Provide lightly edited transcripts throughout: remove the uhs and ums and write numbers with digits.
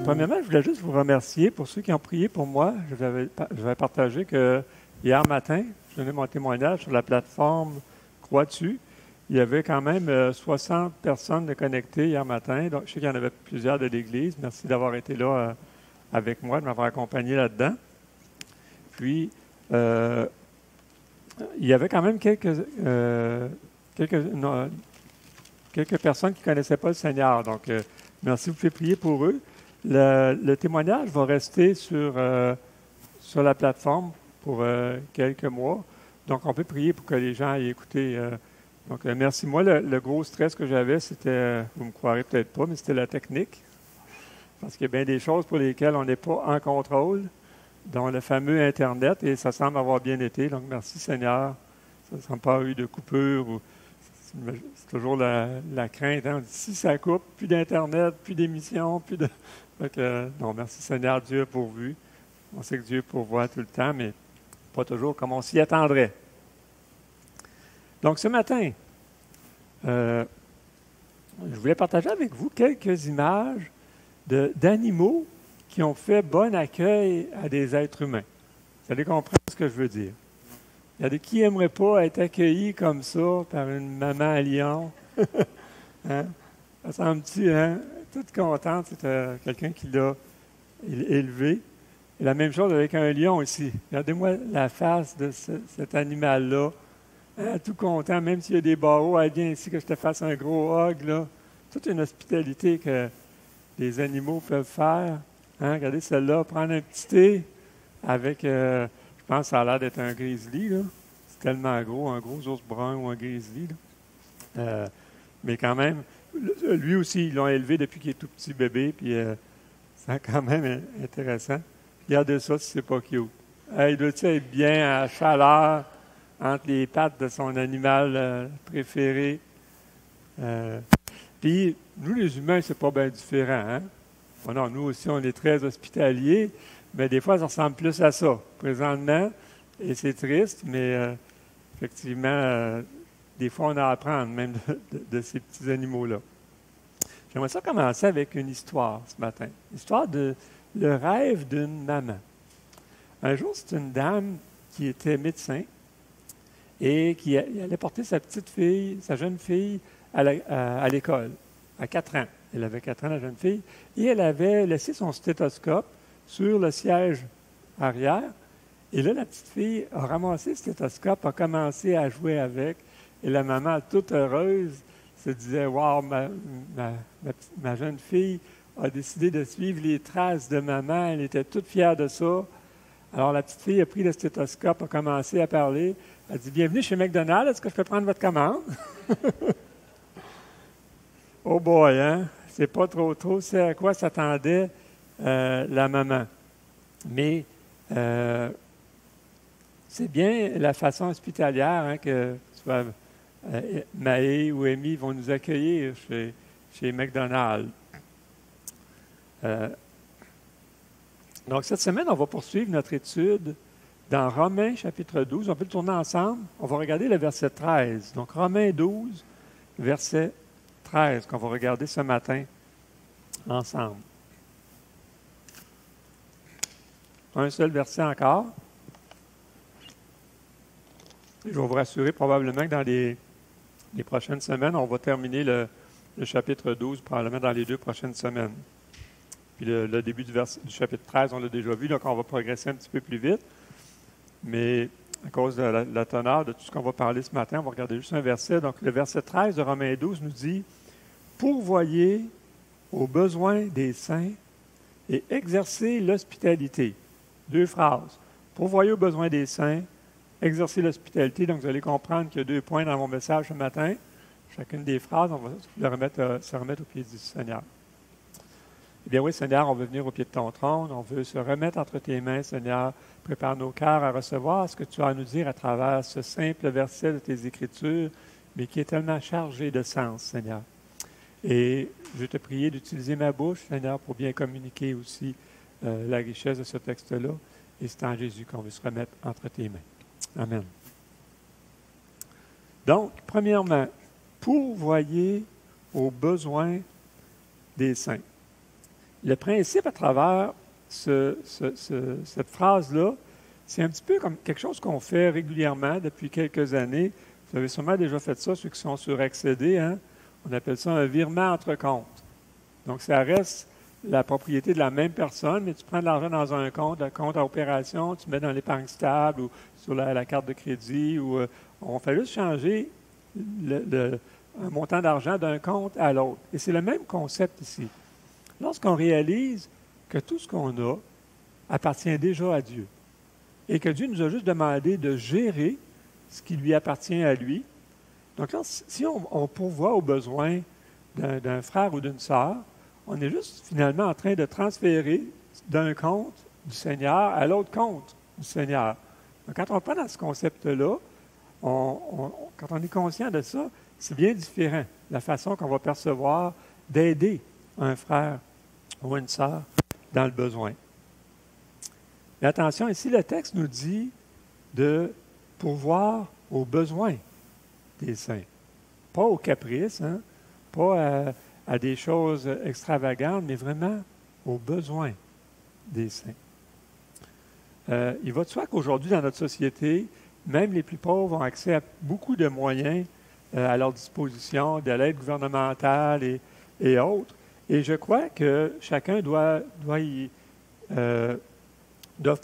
premièrement, je voulais juste vous remercier pour ceux qui ont prié pour moi. Je vais partager que hier matin, je donnais mon témoignage sur la plateforme Croix-Dessus. Il y avait quand même 60 personnes de connectées hier matin. Donc, je sais qu'il y en avait plusieurs de l'Église. Merci d'avoir été là avec moi, de m'avoir accompagné là-dedans. Puis, il y avait quand même quelques personnes qui ne connaissaient pas le Seigneur. Donc, merci, vous pouvez prier pour eux. Le témoignage va rester sur la plateforme pour quelques mois. Donc, on peut prier pour que les gens aient écouté. Donc, merci. Moi, le gros stress que j'avais, c'était, vous ne me croirez peut-être pas, mais c'était la technique. Parce qu'il y a bien des choses pour lesquelles on n'est pas en contrôle, dont le fameux Internet, et ça semble avoir bien été. Donc, merci Seigneur. Ça ne semble pas eu de coupure. C'est toujours la crainte. Hein? On dit, si ça coupe, plus d'Internet, plus d'émissions, plus de... Donc, non, merci Seigneur, Dieu a pourvu. On sait que Dieu pourvoit tout le temps, mais pas toujours comme on s'y attendrait. Donc, ce matin, je voulais partager avec vous quelques images d'animaux qui ont fait bon accueil à des êtres humains. Vous allez comprendre ce que je veux dire. Il y a des qui n'aimeraient pas être accueillis comme ça par une maman à lion. Hein? Ça semble-tu, hein? Toute contente, c'est quelqu'un qui l'a élevé. Et la même chose avec un lion aussi. Regardez-moi la face de cet animal-là. Hein? Tout content, même s'il y a des barreaux, elle vient ici que je te fasse un gros hug, là. Toute une hospitalité que les animaux peuvent faire. Hein? Regardez celle-là, prendre un petit thé avec, je pense que ça a l'air d'être un grizzly, là. C'est tellement gros, un gros ours brun ou un grizzly, là. Mais quand même, lui aussi, ils l'ont élevé depuis qu'il est tout petit bébé, puis c'est quand même intéressant. Regardez ça si c'est pas cute. Il doit être bien à chaleur entre les pattes de son animal préféré. Puis, nous, les humains, c'est pas bien différent, hein? Bon, non, nous aussi, on est très hospitaliers, mais des fois, ça ressemble plus à ça, présentement, et c'est triste, mais effectivement, des fois, on a à apprendre même de ces petits animaux-là. J'aimerais ça commencer avec une histoire ce matin. L'histoire de le rêve d'une maman. Un jour, c'est une dame qui était médecin et qui allait porter sa petite fille, sa jeune fille, à l'école, à 4 ans. Elle avait 4 ans, la jeune fille, et elle avait laissé son stéthoscope sur le siège arrière. Et là, la petite fille a ramassé le stéthoscope, a commencé à jouer avec, et la maman, toute heureuse, se disait « Wow, ma jeune fille a décidé de suivre les traces de maman, elle était toute fière de ça. » Alors, la petite fille a pris le stéthoscope, a commencé à parler. Elle dit « Bienvenue chez McDonald's, est-ce que je peux prendre votre commande? » Oh boy, hein? C'est pas trop, c'est à quoi s'attendait la maman. Mais c'est bien la façon hospitalière hein, que soit Maë ou Amy vont nous accueillir chez McDonald's. Donc, cette semaine, on va poursuivre notre étude dans Romains chapitre 12. On peut le tourner ensemble. On va regarder le verset 13. Donc, Romains 12, verset 13, qu'on va regarder ce matin ensemble. Un seul verset encore. Je vais vous rassurer probablement que dans les prochaines semaines, on va terminer le chapitre 12, probablement dans les 2 prochaines semaines. Puis le début du chapitre 13, on l'a déjà vu, donc on va progresser un petit peu plus vite. Mais à cause de la teneur de tout ce qu'on va parler ce matin, on va regarder juste un verset. Donc le verset 13 de Romains 12 nous dit « Pourvoyez aux besoins des saints et exercez l'hospitalité. » 2 phrases. « Pourvoyez aux besoins des saints, exercer l'hospitalité. » Donc, vous allez comprendre qu'il y a 2 points dans mon message ce matin. Chacune des phrases, on va se remettre au pied du Seigneur. Eh bien oui, Seigneur, on veut venir au pied de ton trône. On veut se remettre entre tes mains, Seigneur. Prépare nos cœurs à recevoir ce que tu as à nous dire à travers ce simple verset de tes Écritures, mais qui est tellement chargé de sens, Seigneur. Et je te prie d'utiliser ma bouche, Seigneur, pour bien communiquer aussi la richesse de ce texte-là. Et c'est en Jésus qu'on veut se remettre entre tes mains. Amen. Donc, premièrement, pourvoyez aux besoins des saints. le principe à travers cette phrase-là, c'est un petit peu comme quelque chose qu'on fait régulièrement depuis quelques années. Vous avez sûrement déjà fait ça, ceux qui sont sur Accéder, hein? On appelle ça un virement entre comptes. Donc, ça reste la propriété de la même personne, mais tu prends de l'argent dans un compte à opération, tu mets dans l'épargne stable ou sur la carte de crédit, ou on fait juste changer un montant d'argent d'un compte à l'autre. Et c'est le même concept ici. Lorsqu'on réalise que tout ce qu'on a appartient déjà à Dieu et que Dieu nous a juste demandé de gérer ce qui lui appartient à lui, donc là, si on pourvoit aux besoins d'un frère ou d'une sœur, on est juste finalement en train de transférer d'un compte du Seigneur à l'autre compte du Seigneur. Donc, quand on prend dans ce concept-là, quand on est conscient de ça, c'est bien différent, la façon qu'on va percevoir d'aider un frère ou une sœur dans le besoin. Mais attention, ici, le texte nous dit de pourvoir aux besoins des saints. Pas aux caprices, hein? Pas à des choses extravagantes, mais vraiment aux besoins des saints. Il va de soi qu'aujourd'hui, dans notre société, même les plus pauvres ont accès à beaucoup de moyens à leur disposition, de l'aide gouvernementale et autres. Et je crois que chacun doivent pas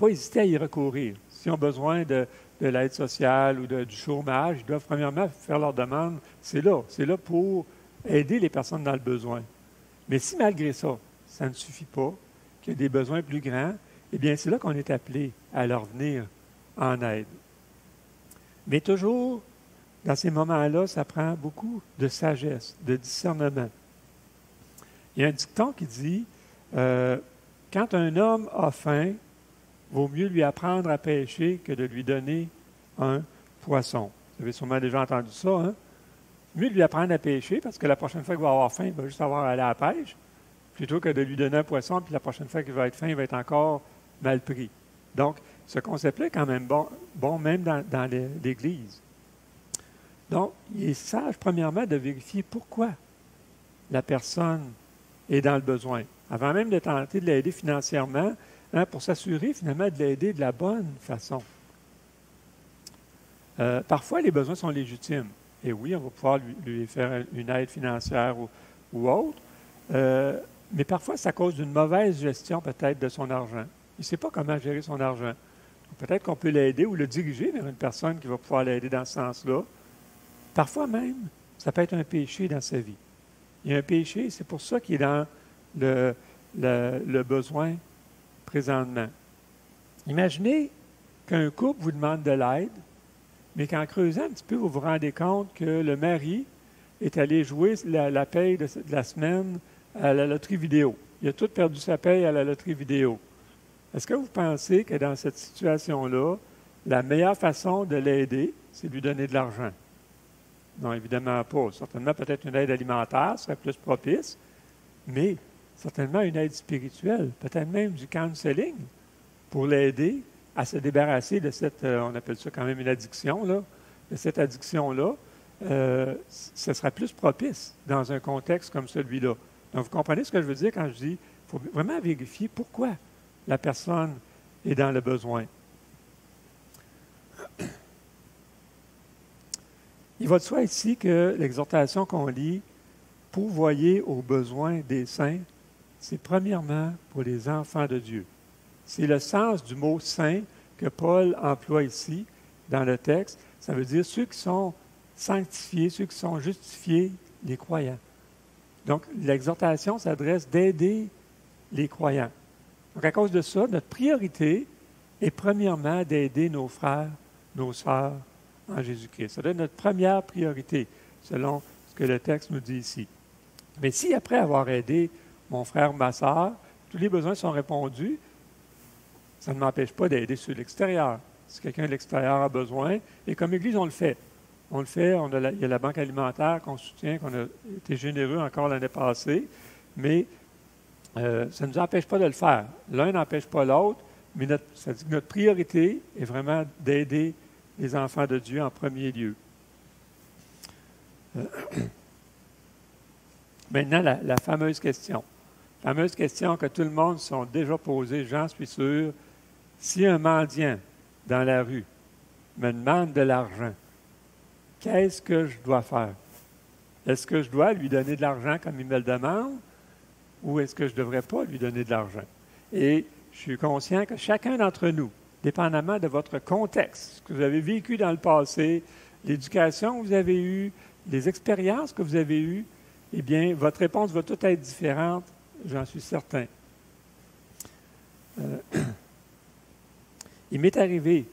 hésiter à y recourir. S'ils ont besoin de l'aide sociale ou du chômage, ils doivent premièrement faire leur demande. C'est là pour aider les personnes dans le besoin. Mais si malgré ça, ça ne suffit pas, qu'il y a des besoins plus grands, eh bien c'est là qu'on est appelé à leur venir en aide. Mais toujours, dans ces moments-là, ça prend beaucoup de sagesse, de discernement. Il y a un dicton qui dit quand un homme a faim, vaut mieux lui apprendre à pêcher que de lui donner un poisson. Vous avez sûrement déjà entendu ça, hein? Mieux de lui apprendre à pêcher, parce que la prochaine fois qu'il va avoir faim, il va juste avoir à aller à la pêche, plutôt que de lui donner un poisson, puis la prochaine fois qu'il va être faim, il va être encore mal pris. Donc, ce concept-là est quand même bon même dans l'Église. Donc, il est sage, premièrement, de vérifier pourquoi la personne est dans le besoin. Avant même de tenter de l'aider financièrement, hein, pour s'assurer finalement de l'aider de la bonne façon. Parfois, les besoins sont légitimes. Et oui, on va pouvoir lui faire une aide financière ou autre. Mais parfois, c'est à cause d'une mauvaise gestion peut-être de son argent. Il ne sait pas comment gérer son argent. Peut-être qu'on peut l'aider ou le diriger vers une personne qui va pouvoir l'aider dans ce sens-là. Parfois même, ça peut être un péché dans sa vie. Il y a un péché, c'est pour ça qu'il est dans le besoin présentement. Imaginez qu'un couple vous demande de l'aide, mais qu'en creusant un petit peu, vous vous rendez compte que le mari est allé jouer la paye de la semaine à la loterie vidéo. Il a tout perdu sa paye à la loterie vidéo. Est-ce que vous pensez que dans cette situation-là, la meilleure façon de l'aider, c'est de lui donner de l'argent? Non, évidemment pas. Certainement, peut-être une aide alimentaire serait plus propice, mais certainement une aide spirituelle, peut-être même du counseling pour l'aider à se débarrasser de cette, on appelle ça quand même une addiction, là, de cette addiction-là, ce sera plus propice dans un contexte comme celui-là. Donc, vous comprenez ce que je veux dire quand je dis, il faut vraiment vérifier pourquoi la personne est dans le besoin. Il va de soi ici que l'exhortation qu'on lit, pourvoyer aux besoins des saints, c'est premièrement pour les enfants de Dieu. C'est le sens du mot « saint » que Paul emploie ici dans le texte. Ça veut dire ceux qui sont sanctifiés, ceux qui sont justifiés, les croyants. Donc, l'exhortation s'adresse d'aider les croyants. Donc, à cause de ça, notre priorité est premièrement d'aider nos frères, nos sœurs en Jésus-Christ. Ça doit être notre première priorité, selon ce que le texte nous dit ici. Mais si, après avoir aidé mon frère ou ma sœur, tous les besoins sont répondus, ça ne m'empêche pas d'aider ceux de l'extérieur. Si quelqu'un de l'extérieur a besoin, et comme Église, on le fait. On le fait, il y a la banque alimentaire qu'on soutient, qu'on a été généreux encore l'année passée, mais ça ne nous empêche pas de le faire. L'un n'empêche pas l'autre, mais ça dit que notre priorité est vraiment d'aider les enfants de Dieu en premier lieu. Maintenant, la fameuse question. Fameuse question que tout le monde se sont déjà posée, j'en suis sûr. Si un mendiant dans la rue me demande de l'argent, qu'est-ce que je dois faire? Est-ce que je dois lui donner de l'argent comme il me le demande ou est-ce que je ne devrais pas lui donner de l'argent? Et je suis conscient que chacun d'entre nous, dépendamment de votre contexte, ce que vous avez vécu dans le passé, l'éducation que vous avez eue, les expériences que vous avez eues, eh bien, votre réponse va toute être différente, j'en suis certain. Il m'est arrivé,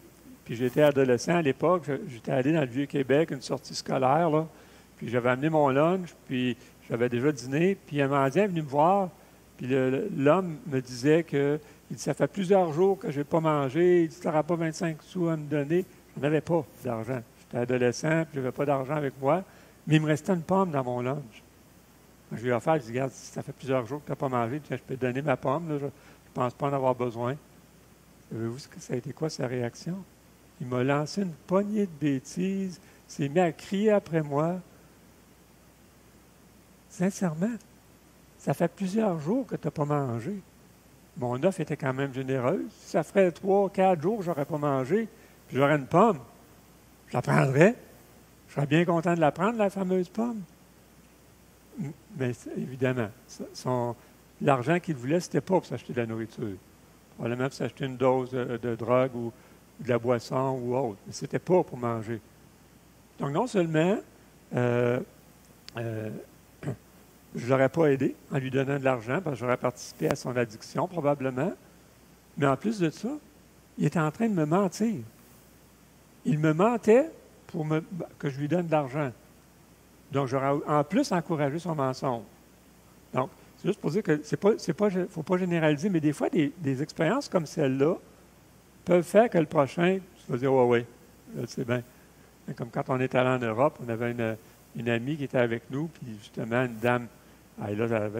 puis j'étais adolescent à l'époque, j'étais allé dans le Vieux-Québec, une sortie scolaire, là, puis j'avais amené mon lunch, puis j'avais déjà dîné, puis un mendiant est venu me voir, puis l'homme me disait que ça fait plusieurs jours que je n'ai pas mangé, il dit, tu n'auras pas 25 sous à me donner. Je n'avais pas d'argent. J'étais adolescent, puis je n'avais pas d'argent avec moi, mais il me restait une pomme dans mon lunch. Je lui ai offert, je lui ai dit, regarde, ça fait plusieurs jours que tu n'as pas mangé, je peux te donner ma pomme, là, je ne pense pas en avoir besoin. Savez-vous ce que ça a été quoi sa réaction? Il m'a lancé une poignée de bêtises, s'est mis à crier après moi. Sincèrement, ça fait plusieurs jours que tu n'as pas mangé. Mon offre était quand même généreuse. Si ça ferait 3, 4 jours que je n'aurais pas mangé, puis j'aurais une pomme, je la prendrais. Je serais bien content de la prendre, la fameuse pomme. Mais évidemment, l'argent qu'il voulait, ce n'était pas pour s'acheter de la nourriture. Probablement pour s'acheter une dose de drogue ou de la boisson ou autre. Mais ce n'était pas pour manger. Donc, non seulement je ne l'aurais pas aidé en lui donnant de l'argent, parce que j'aurais participé à son addiction probablement, mais en plus de ça, il était en train de me mentir. Il me mentait pour que je lui donne de l'argent. Donc, j'aurais en plus encouragé son mensonge. Donc, c'est juste pour dire que il ne faut pas généraliser, mais des fois, des expériences comme celle-là peuvent faire que le prochain, tu vas dire, ouais, c'est bien. Comme quand on est allé en Europe, on avait une amie qui était avec nous, puis justement, une dame,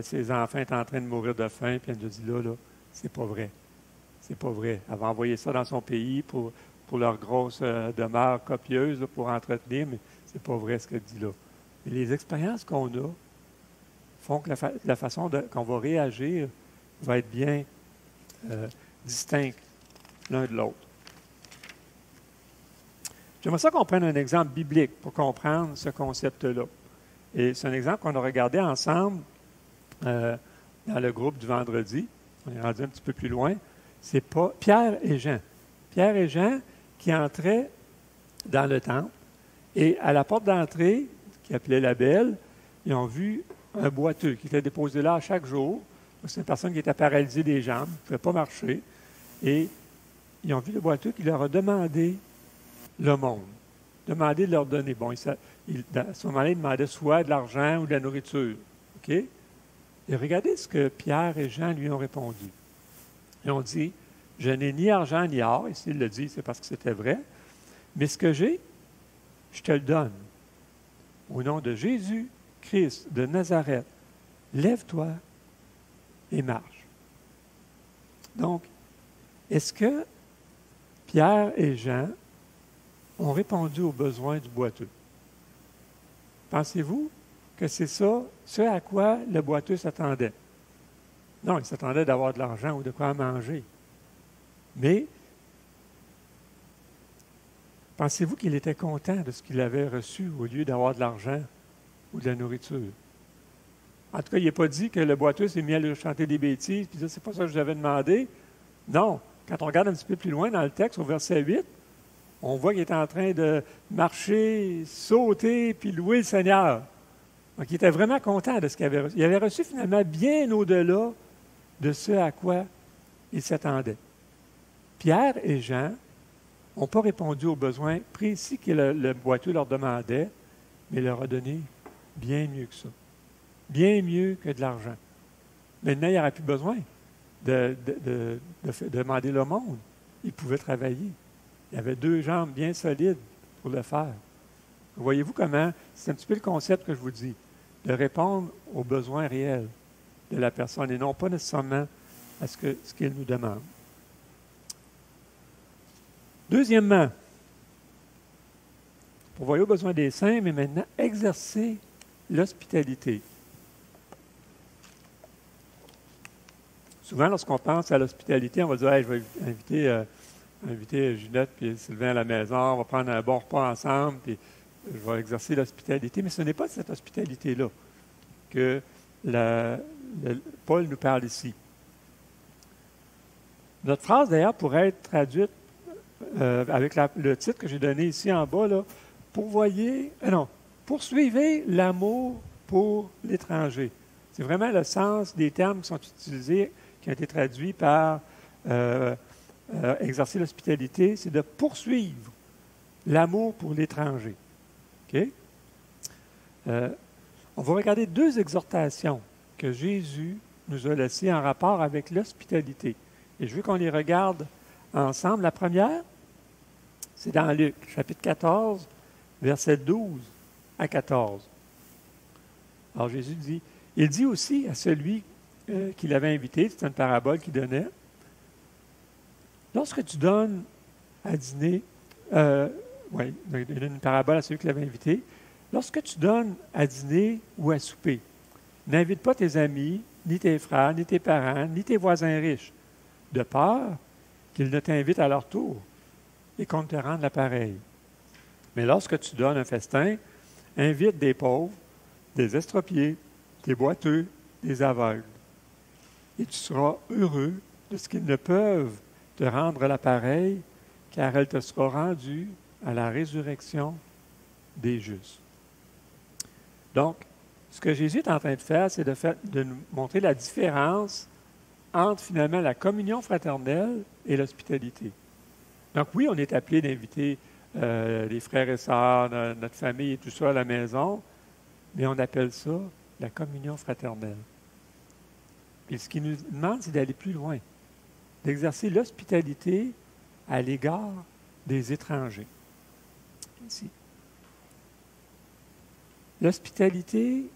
ses enfants étaient en train de mourir de faim, puis elle nous a dit, là, c'est pas vrai. C'est pas vrai. Elle va envoyer ça dans son pays pour leur grosse demeure copieuse, là, pour entretenir, mais c'est pas vrai ce qu'elle dit là. Mais les expériences qu'on a font que la façon qu'on va réagir va être bien distincte l'un de l'autre. J'aimerais ça qu'on prenne un exemple biblique pour comprendre ce concept-là. Et c'est un exemple qu'on a regardé ensemble dans le groupe du vendredi. On est rendu un petit peu plus loin. C'est pas Pierre et Jean. Pierre et Jean qui entraient dans le temple. Et à la porte d'entrée, qui appelait la Belle, ils ont vu un boiteux qui était déposé là chaque jour. C'est une personne qui était paralysée des jambes, qui ne pouvait pas marcher. Et ils ont vu le boiteux qui leur a demandé l'aumône, demandé de leur donner. Bon, à ce moment-là, il demandait soit de l'argent ou de la nourriture. OK? Et regardez ce que Pierre et Jean lui ont répondu. Ils ont dit, je n'ai ni argent ni or. Et s'il le dit, c'est parce que c'était vrai. Mais ce que j'ai, je te le donne. Au nom de Jésus-Christ de Nazareth, lève-toi et marche. Donc, est-ce que Pierre et Jean ont répondu aux besoins du boiteux? Pensez-vous que c'est ça, ce à quoi le boiteux s'attendait? Non, il s'attendait d'avoir de l'argent ou de quoi manger. Mais, pensez-vous qu'il était content de ce qu'il avait reçu au lieu d'avoir de l'argent ou de la nourriture? En tout cas, il n'est pas dit que le boiteux s'est mis à lui chanter des bêtises, puis c'est pas ça que je vous avais demandé. Non. Quand on regarde un petit peu plus loin dans le texte, au verset 8, on voit qu'il est en train de marcher, sauter, puis louer le Seigneur. Donc, il était vraiment content de ce qu'il avait reçu. Il avait reçu finalement bien au-delà de ce à quoi il s'attendait. Pierre et Jean n'ont pas répondu aux besoins précis que le boiteux leur demandait, mais il leur a donné bien mieux que ça. Bien mieux que de l'argent. Maintenant, il n'y aurait plus besoin de demander l'aumône. Il pouvait travailler. Il avait 2 jambes bien solides pour le faire. Voyez-vous comment, c'est un petit peu le concept que je vous dis, de répondre aux besoins réels de la personne et non pas nécessairement à ce qu'il nous demande. Deuxièmement, pour voir aux besoins des saints, mais maintenant exercer l'hospitalité. Souvent, lorsqu'on pense à l'hospitalité, on va dire hey, je vais inviter Ginette et Sylvain à la maison, on va prendre un bon repas ensemble, puis je vais exercer l'hospitalité. Mais ce n'est pas de cette hospitalité-là que Paul nous parle ici. Notre phrase, d'ailleurs, pourrait être traduite avec le titre que j'ai donné ici en bas, là, poursuivez l'amour pour l'étranger. C'est vraiment le sens des termes qui sont utilisés, qui ont été traduits par exercer l'hospitalité, c'est de poursuivre l'amour pour l'étranger. OK? On va regarder 2 exhortations que Jésus nous a laissées en rapport avec l'hospitalité. Et je veux qu'on les regarde ensemble. La première, c'est dans Luc, chapitre 14, versets 12 à 14. Alors Jésus dit, il dit aussi à celui qui l'avait invité, c'est une parabole qu'il donnait, lorsque tu donnes à dîner, il donne une parabole à celui qui l'avait invité, lorsque tu donnes à dîner ou à souper, n'invite pas tes amis, ni tes frères, ni tes parents, ni tes voisins riches, de peur qu'ils ne t'invitent à leur tour et qu'on ne te rende l'appareil. Mais lorsque tu donnes un festin, invite des pauvres, des estropiés, des boiteux, des aveugles. Et tu seras heureux de ce qu'ils ne peuvent te rendre l'appareil, car elle te sera rendue à la résurrection des justes. Donc, ce que Jésus est en train de faire, c'est de nous montrer la différence entre finalement la communion fraternelle et l'hospitalité. Donc oui, on est appelé d'inviter les frères et sœurs, notre famille et tout ça à la maison, mais on appelle ça la communion fraternelle. Et ce qu'il nous demande, c'est d'aller plus loin, d'exercer l'hospitalité à l'égard des étrangers. Ici. L'hospitalité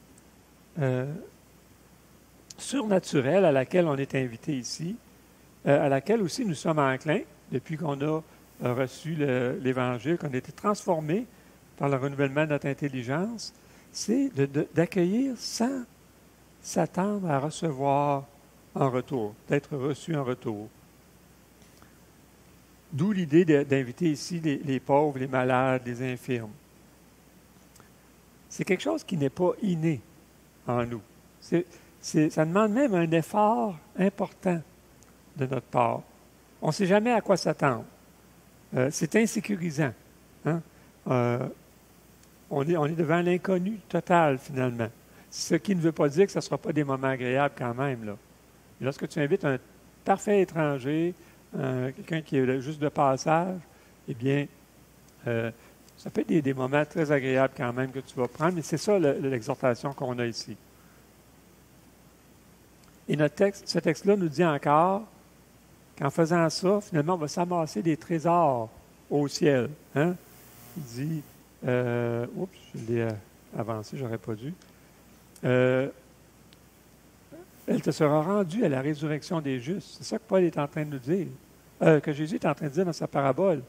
surnaturelle à laquelle on est invité ici, à laquelle aussi nous sommes enclins depuis qu'on a reçu l'Évangile, qu'on a été transformés par le renouvellement de notre intelligence, c'est d'accueillir sans s'attendre à recevoir en retour, d'être reçu en retour. D'où l'idée d'inviter ici les pauvres, les malades, les infirmes. C'est quelque chose qui n'est pas inné en nous. Ça demande même un effort important de notre part. On ne sait jamais à quoi s'attendre. C'est insécurisant. Hein? On est devant l'inconnu total, finalement. Ce qui ne veut pas dire que ce ne sera pas des moments agréables quand même. Là. Et lorsque tu invites un parfait étranger, quelqu'un qui est juste de passage, eh bien, ça peut être des moments très agréables quand même que tu vas prendre, mais c'est ça l'exhortation qu'on a ici. Et ce texte-là nous dit encore qu'en faisant ça, finalement, on va s'amasser des trésors au ciel. Hein? Il dit, je l'ai avancé, j'aurais pas dû. Elle te sera rendue à la résurrection des justes. C'est ça que Paul est en train de nous dire, que Jésus est en train de dire dans sa parabole,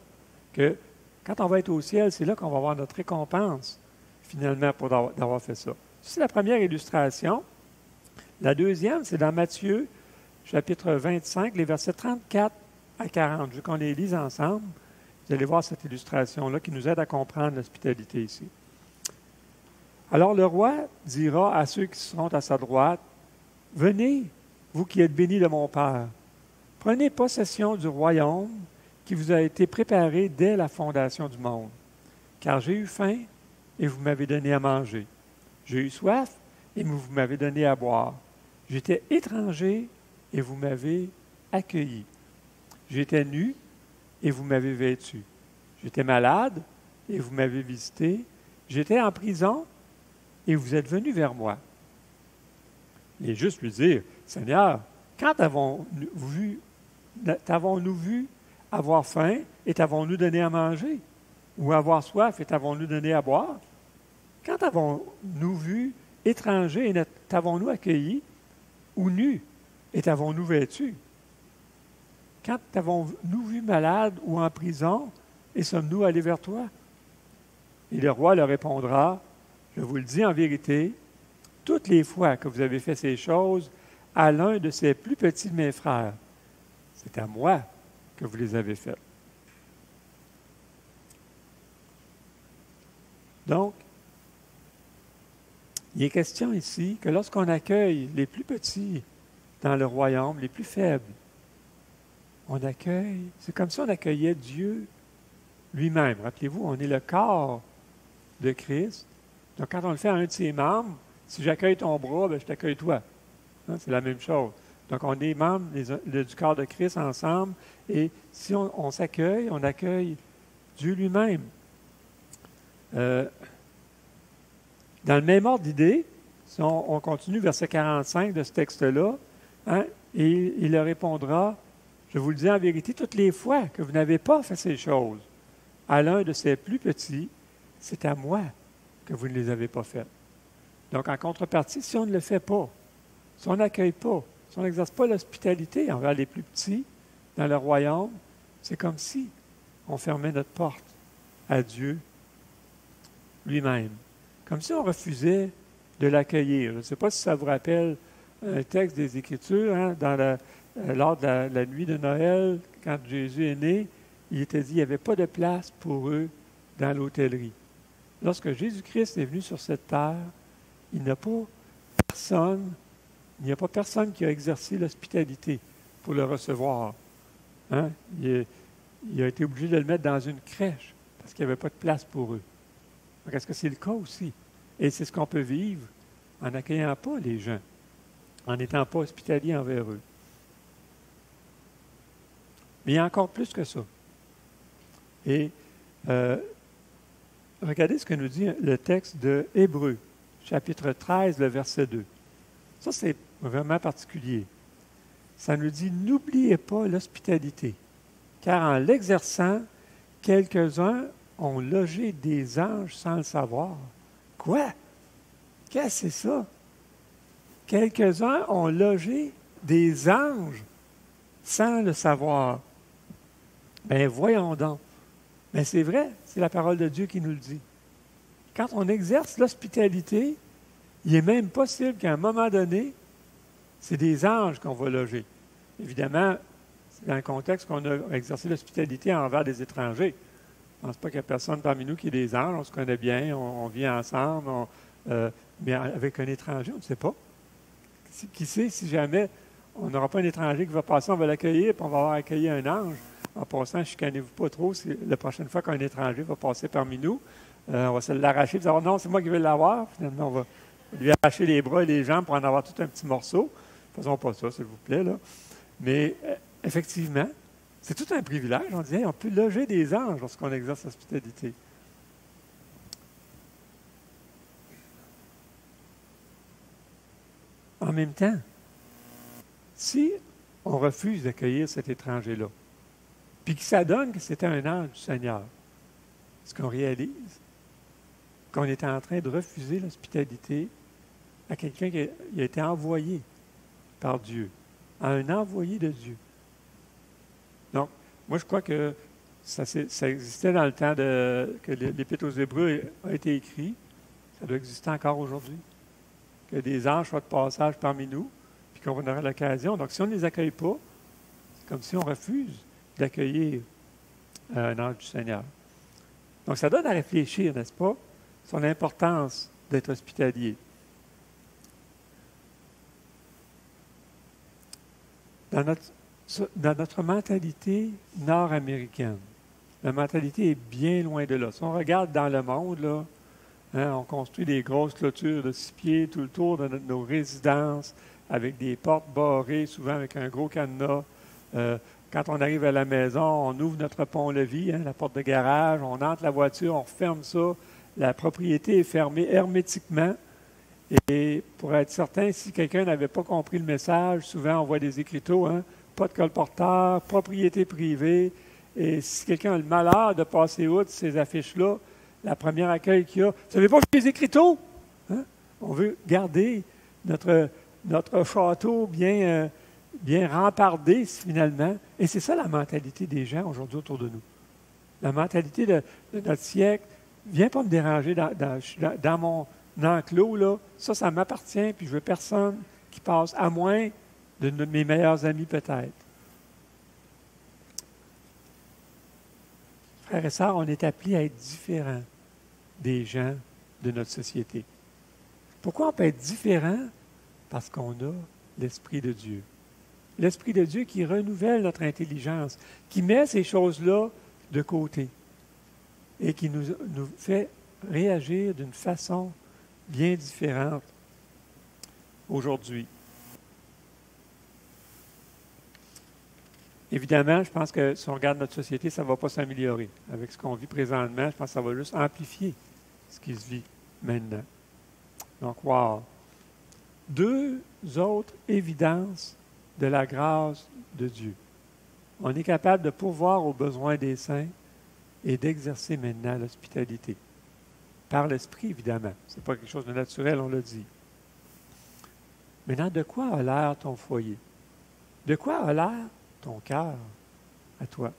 que quand on va être au ciel, c'est là qu'on va avoir notre récompense, finalement, pour d'avoir fait ça. C'est la première illustration. La deuxième, c'est dans Matthieu, chapitre 25, les versets 34 à 40. Je veux qu'on les lise ensemble. Vous allez voir cette illustration-là qui nous aide à comprendre l'hospitalité ici. Alors le roi dira à ceux qui seront à sa droite, « Venez, vous qui êtes bénis de mon Père, prenez possession du royaume qui vous a été préparé dès la fondation du monde. Car j'ai eu faim et vous m'avez donné à manger. J'ai eu soif et vous m'avez donné à boire. J'étais étranger et vous m'avez accueilli. J'étais nu et vous m'avez vêtu. J'étais malade et vous m'avez visité. J'étais en prison et vous êtes venus vers moi. » Et juste lui dire, « Seigneur, quand t'avons-nous vu avoir faim et t'avons-nous donné à manger? Ou avoir soif et t'avons-nous donné à boire? Quand t'avons-nous vu étranger et t'avons-nous accueilli? Ou nu et t'avons-nous vêtu? Quand t'avons-nous vu malade ou en prison et sommes-nous allés vers toi? » Et le roi leur répondra, « Je vous le dis en vérité, toutes les fois que vous avez fait ces choses à l'un de ces plus petits de mes frères. C'est à moi que vous les avez faites. Donc, il est question ici que lorsqu'on accueille les plus petits dans le royaume, les plus faibles, on accueille, c'est comme si on accueillait Dieu lui-même. Rappelez-vous, on est le corps de Christ. Donc, quand on le fait à un de ses membres, si j'accueille ton bras, bien, je t'accueille toi. Hein, c'est la même chose. Donc, on est membres du corps de Christ ensemble, et si on s'accueille, on accueille Dieu lui-même. Dans le même ordre d'idée, si on continue verset 45 de ce texte-là, hein, et il leur répondra, je vous le dis en vérité, toutes les fois que vous n'avez pas fait ces choses à l'un de ces plus petits, c'est à moi que vous ne les avez pas faites. Donc, en contrepartie, si on ne le fait pas, si on n'accueille pas, si on n'exerce pas l'hospitalité envers les plus petits dans le royaume, c'est comme si on fermait notre porte à Dieu lui-même. Comme si on refusait de l'accueillir. Je ne sais pas si ça vous rappelle un texte des Écritures, hein, lors de la nuit de Noël, quand Jésus est né, il était dit qu'il n'y avait pas de place pour eux dans l'hôtellerie. Lorsque Jésus-Christ est venu sur cette terre, il n'y a pas personne qui a exercé l'hospitalité pour le recevoir. Hein? Il a été obligé de le mettre dans une crèche parce qu'il n'y avait pas de place pour eux. Donc, est-ce que c'est le cas aussi? Et c'est ce qu'on peut vivre en n'accueillant pas les gens, en n'étant pas hospitalier envers eux. Mais il y a encore plus que ça. Et regardez ce que nous dit le texte de Hébreux, chapitre 13, le verset 2. Ça, c'est vraiment particulier. Ça nous dit, n'oubliez pas l'hospitalité, car en l'exerçant, quelques-uns ont logé des anges sans le savoir. Quoi? Qu'est-ce que c'est ça? Quelques-uns ont logé des anges sans le savoir. Bien, voyons donc. Mais c'est vrai, c'est la parole de Dieu qui nous le dit. Quand on exerce l'hospitalité, il est même possible qu'à un moment donné, c'est des anges qu'on va loger. Évidemment, c'est dans le contexte qu'on a exercé l'hospitalité envers des étrangers. Je ne pense pas qu'il y a personne parmi nous qui est des anges, on se connaît bien, on vit ensemble, mais avec un étranger, on ne sait pas. Qui sait si jamais on n'aura pas un étranger qui va passer, on va l'accueillir, puis on va avoir accueilli un ange. En passant, chicanez-vous pas trop, la prochaine fois qu'un étranger va passer parmi nous, on va se l'arracher, et dire non, c'est moi qui vais l'avoir. Finalement, on va lui arracher les bras et les jambes pour en avoir tout un petit morceau. Faisons pas ça, s'il vous plaît, là. Mais effectivement, c'est tout un privilège. On dit, on peut loger des anges lorsqu'on exerce l'hospitalité. En même temps, si on refuse d'accueillir cet étranger-là, puis que ça donne que c'était un ange du Seigneur, est-ce qu'on réalise qu'on est en train de refuser l'hospitalité à quelqu'un qui a été envoyé par Dieu, à un envoyé de Dieu? Donc, moi, je crois que ça existait dans le temps que l'Épître aux Hébreux a été écrit. Ça doit exister encore aujourd'hui. Que des anges soient de passage parmi nous, puis qu'on aura l'occasion. Donc, si on ne les accueille pas, c'est comme si on refuse d'accueillir un ange du Seigneur. Donc, ça donne à réfléchir, n'est-ce pas, sur l'importance d'être hospitalier. Dans notre mentalité nord-américaine, la mentalité est bien loin de là. Si on regarde dans le monde, là, hein, on construit des grosses clôtures de 6 pieds tout le tour de nos résidences, avec des portes barrées, souvent avec un gros cadenas. Quand on arrive à la maison, on ouvre notre pont-levis, hein, la porte de garage, on entre la voiture, on ferme ça. La propriété est fermée hermétiquement. Et pour être certain, si quelqu'un n'avait pas compris le message, souvent on voit des écriteaux, hein, pas de colporteur, propriété privée. Et si quelqu'un a le malheur de passer outre ces affiches-là, la première accueil qu'il y a, vous ne savez pas les écriteaux? Hein? On veut garder notre château bien rempardé, finalement. Et c'est ça la mentalité des gens aujourd'hui autour de nous. La mentalité de notre siècle, viens pas me déranger dans mon enclos, là. Ça m'appartient, puis je veux personne qui passe, à moins de mes meilleurs amis peut-être. Frères et sœurs, on est appelés à être différents des gens de notre société. Pourquoi on peut être différent? Parce qu'on a l'Esprit de Dieu. L'Esprit de Dieu qui renouvelle notre intelligence, qui met ces choses-là de côté et qui nous fait réagir d'une façon bien différente aujourd'hui. Évidemment, je pense que si on regarde notre société, ça ne va pas s'améliorer. Avec ce qu'on vit présentement, je pense que ça va juste amplifier ce qui se vit maintenant. Donc, wow! Deux autres évidences de la grâce de Dieu. On est capable de pourvoir aux besoins des saints et d'exercer maintenant l'hospitalité. Par l'Esprit, évidemment. Ce n'est pas quelque chose de naturel, on l'a dit. Maintenant, de quoi a l'air ton foyer? De quoi a l'air ton cœur à toi?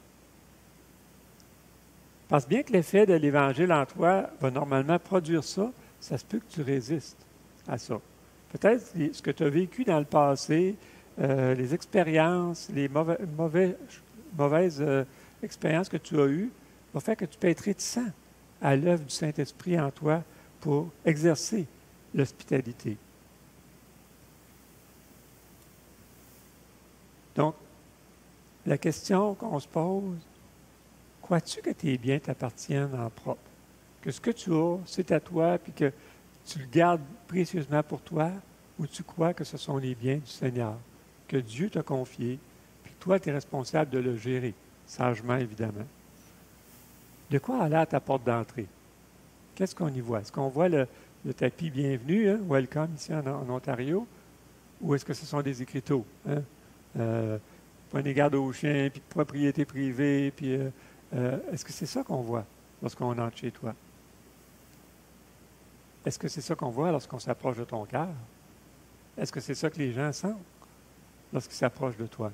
Pense bien que l'effet de l'Évangile en toi va normalement produire ça. Ça se peut que tu résistes à ça. Peut-être ce que tu as vécu dans le passé, les expériences, les mauvaises expériences que tu as eues, va faire que tu peux être réticent à l'œuvre du Saint-Esprit en toi pour exercer l'hospitalité. Donc, la question qu'on se pose, crois-tu que tes biens t'appartiennent en propre? Que ce que tu as, c'est à toi, puis que tu le gardes précieusement pour toi, ou tu crois que ce sont les biens du Seigneur, que Dieu t'a confiés, puis que toi, tu es responsable de le gérer, sagement évidemment. De quoi a l'air ta porte d'entrée? Qu'est-ce qu'on y voit? Est-ce qu'on voit le tapis bienvenue, hein, welcome ici en Ontario, ou est-ce que ce sont des écriteaux? Hein? Prenez garde aux chiens, puis propriété privée, puis est-ce que c'est ça qu'on voit lorsqu'on entre chez toi? Est-ce que c'est ça qu'on voit lorsqu'on s'approche de ton cœur? Est-ce que c'est ça que les gens sentent lorsqu'ils s'approchent de toi?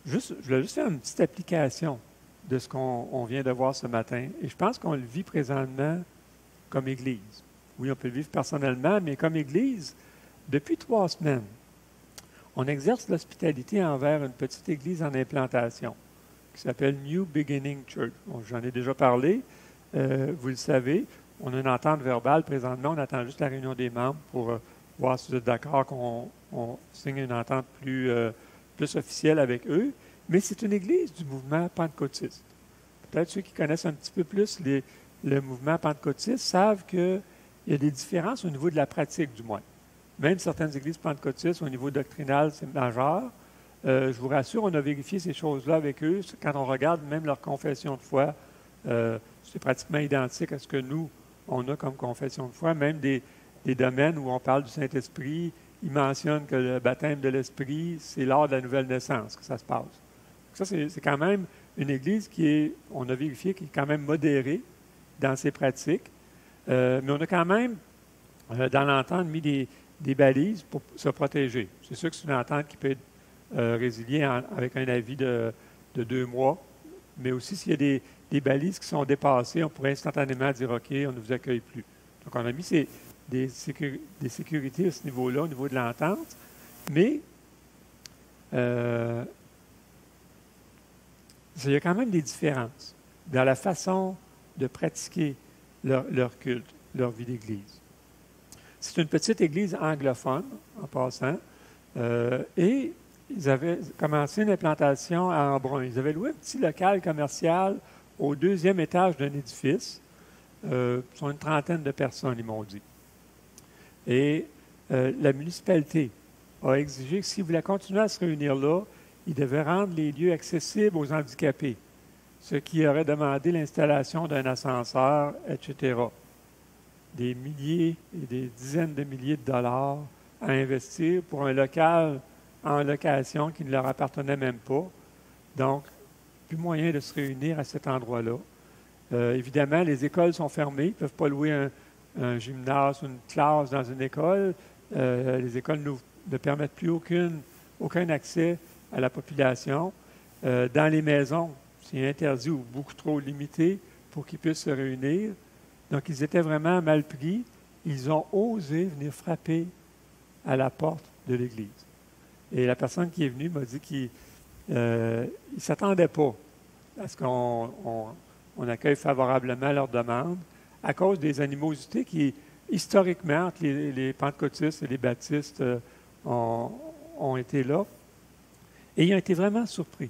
Je voulais juste faire une petite application de ce qu'on vient de voir ce matin. Et je pense qu'on le vit présentement comme Église. Oui, on peut le vivre personnellement, mais comme Église, depuis 3 semaines, on exerce l'hospitalité envers une petite église en implantation qui s'appelle New Beginning Church. Bon, j'en ai déjà parlé, vous le savez. On a une entente verbale présentement. On attend juste la réunion des membres pour voir si vous êtes d'accord qu'on signe une entente plus officielle avec eux. Mais c'est une église du mouvement pentecôtiste. Peut-être ceux qui connaissent un petit peu plus le mouvement pentecôtiste savent qu'il y a des différences au niveau de la pratique, du moins. Même certaines églises pentecôtistes, au niveau doctrinal, c'est majeur. Je vous rassure, on a vérifié ces choses-là avec eux. Quand on regarde même leur confession de foi, c'est pratiquement identique à ce que nous, on a comme confession de foi. Même des domaines où on parle du Saint-Esprit, ils mentionnent que le baptême de l'Esprit, c'est lors de la nouvelle naissance que ça se passe. Ça, c'est quand même une église on a vérifié, qui est quand même modérée dans ses pratiques. Mais on a quand même, dans l'entente, mis des balises pour se protéger. C'est sûr que c'est une entente qui peut être résiliée avec un avis de 2 mois, mais aussi s'il y a des balises qui sont dépassées, on pourrait instantanément dire « OK, on ne vous accueille plus ». Donc, on a mis des sécurités à ce niveau-là, au niveau de l'entente, mais il y a quand même des différences dans la façon de pratiquer leur culte, leur vie d'Église. C'est une petite église anglophone, en passant, et ils avaient commencé une implantation à Embrun. Ils avaient loué un petit local commercial au 2e étage d'un édifice. Ce sont une trentaine de personnes, ils m'ont dit. Et la municipalité a exigé que s'ils voulaient continuer à se réunir là, ils devaient rendre les lieux accessibles aux handicapés, ce qui aurait demandé l'installation d'un ascenseur, etc. Des milliers et des dizaines de milliers de dollars à investir pour un local en location qui ne leur appartenait même pas. Donc, plus moyen de se réunir à cet endroit-là. Évidemment, les écoles sont fermées. Ils ne peuvent pas louer un gymnase ou une classe dans une école. Les écoles ne permettent plus aucun accès à la population. Dans les maisons, c'est interdit ou beaucoup trop limité pour qu'ils puissent se réunir. Donc, ils étaient vraiment mal pris. Ils ont osé venir frapper à la porte de l'Église. Et la personne qui est venue m'a dit qu'il ne s'attendait pas à ce qu'on accueille favorablement leurs demandes à cause des animosités qui, historiquement, entre les pentecôtistes et les baptistes ont été là. Et ils ont été vraiment surpris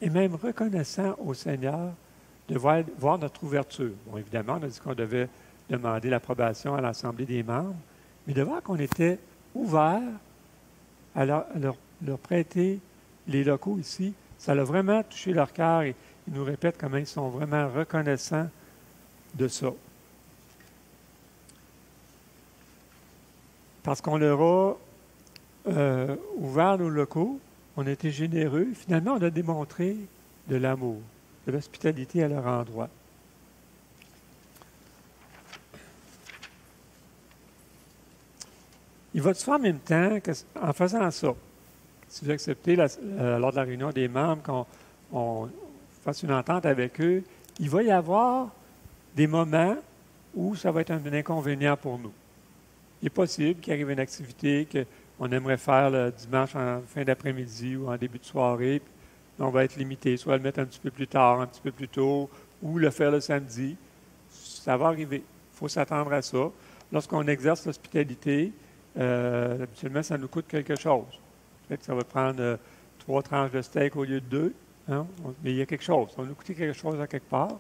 et même reconnaissants au Seigneur de voir notre ouverture. Bon, évidemment, on a dit qu'on devait demander l'approbation à l'Assemblée des membres, mais de voir qu'on était ouvert à leur prêter les locaux ici, ça a vraiment touché leur cœur et ils nous répètent comment ils sont vraiment reconnaissants de ça. Parce qu'on leur a ouvert nos locaux, on a été généreux, finalement on a démontré de l'amour, de l'hospitalité à leur endroit. Il va de soi en même temps qu'en faisant ça, si vous acceptez lors de la réunion des membres qu'on fasse une entente avec eux, il va y avoir des moments où ça va être un inconvénient pour nous. Il est possible qu'il arrive une activité qu'on aimerait faire le dimanche en fin d'après-midi ou en début de soirée, puis on va être limité, soit le mettre un petit peu plus tard, un petit peu plus tôt, ou le faire le samedi. Ça va arriver. Il faut s'attendre à ça. Lorsqu'on exerce l'hospitalité, habituellement, ça nous coûte quelque chose. Ça va prendre 3 tranches de steak au lieu de 2. Hein? Mais il y a quelque chose. Ça va nous coûter quelque chose à quelque part.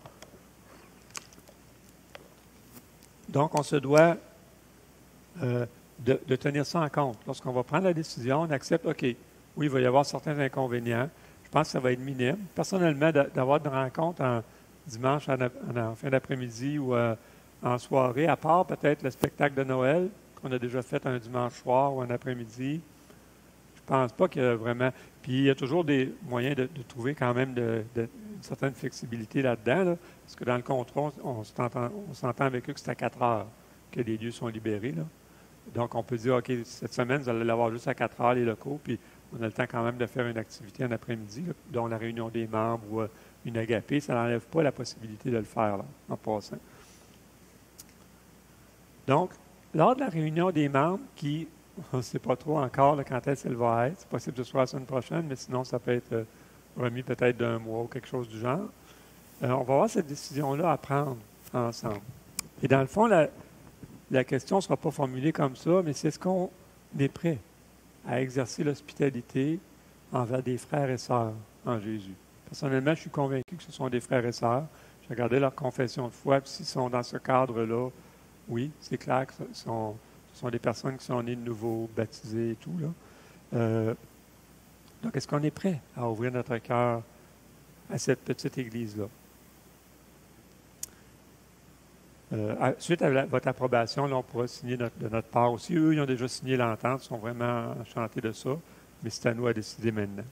Donc, on se doit de tenir ça en compte. Lorsqu'on va prendre la décision, on accepte, OK, oui, il va y avoir certains inconvénients. Je pense que ça va être minime. Personnellement, d'avoir une rencontre en dimanche en fin d'après-midi ou en soirée, à part peut-être le spectacle de Noël, qu'on a déjà fait un dimanche soir ou un après-midi, je ne pense pas qu'il y a vraiment... Puis il y a toujours des moyens de trouver quand même une certaine flexibilité là-dedans, là, parce que dans le contrat, on s'entend avec eux que c'est à 4 heures que les lieux sont libérés. Là. Donc, on peut dire, OK, cette semaine, vous allez l'avoir juste à 4 heures, les locaux, puis on a le temps quand même de faire une activité en après-midi, là, dont la réunion des membres ou une agapée. Ça n'enlève pas la possibilité de le faire, là, en passant. Donc, lors de la réunion des membres, qui, on ne sait pas trop encore là, quand est-ce qu'elle va être, c'est possible que ce soit la semaine prochaine, mais sinon, ça peut être remis peut-être d'un mois ou quelque chose du genre, on va avoir cette décision-là à prendre ensemble. Et dans le fond, la question ne sera pas formulée comme ça, mais c'est est-ce qu'on est prêt à exercer l'hospitalité envers des frères et sœurs en Jésus. Personnellement, je suis convaincu que ce sont des frères et sœurs. J'ai regardé leur confession de foi, puis s'ils sont dans ce cadre-là, oui, c'est clair que ce sont des personnes qui sont nées de nouveau, baptisées et tout. Là. Donc, est-ce qu'on est prêt à ouvrir notre cœur à cette petite Église-là? Suite à votre approbation, là, on pourra signer de notre part aussi. Eux, ils ont déjà signé l'entente, ils sont vraiment enchantés de ça, mais c'est à nous à décider maintenant.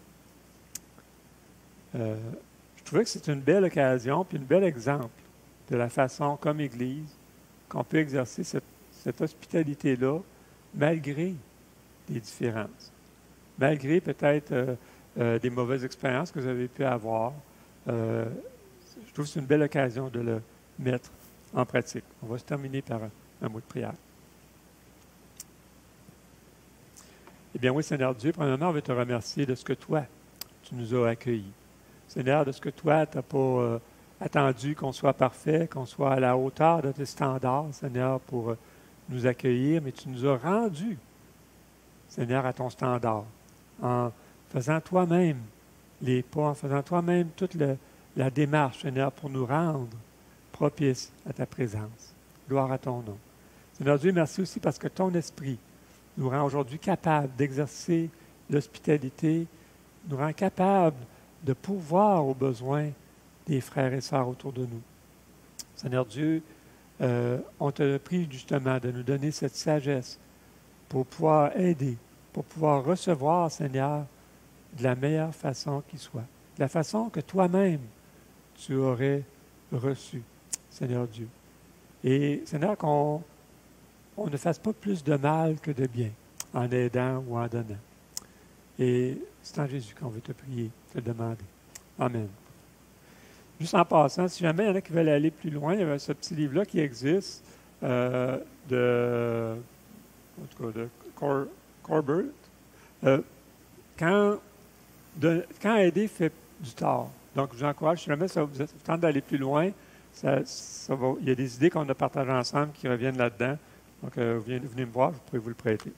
Je trouvais que c'est une belle occasion, puis un bel exemple de la façon, comme Église, qu'on peut exercer cette hospitalité-là, malgré des différences, malgré peut-être des mauvaises expériences que vous avez pu avoir. Je trouve que c'est une belle occasion de le mettre en pratique. On va se terminer par un mot de prière. Eh bien oui, Seigneur Dieu, premièrement, on veut te remercier de ce que toi, tu nous as accueillis. Seigneur, de ce que toi, tu n'as pas attendu qu'on soit parfait, qu'on soit à la hauteur de tes standards, Seigneur, pour nous accueillir, mais tu nous as rendus, Seigneur, à ton standard, en faisant toi-même les pas, en faisant toi-même toute la démarche, Seigneur, pour nous rendre propice à ta présence. Gloire à ton nom. Seigneur Dieu, merci aussi parce que ton esprit nous rend aujourd'hui capables d'exercer l'hospitalité, nous rend capables de pourvoir aux besoins des frères et sœurs autour de nous. Seigneur Dieu, on te prie justement de nous donner cette sagesse pour pouvoir aider, pour pouvoir recevoir, Seigneur, de la meilleure façon qui soit, de la façon que toi-même tu aurais reçue. Seigneur Dieu. Et Seigneur, qu'on ne fasse pas plus de mal que de bien en aidant ou en donnant. Et c'est en Jésus qu'on veut te prier, te le demander. Amen. Juste en passant, si jamais il y en a qui veulent aller plus loin, il y a ce petit livre-là qui existe de Corbett. Quand aider fait du tort. Donc, je vous encourage, si jamais ça vous tente d'aller plus loin, il y a des idées qu'on a partagées ensemble qui reviennent là-dedans. Donc, venez me voir, je pourrais vous le prêter.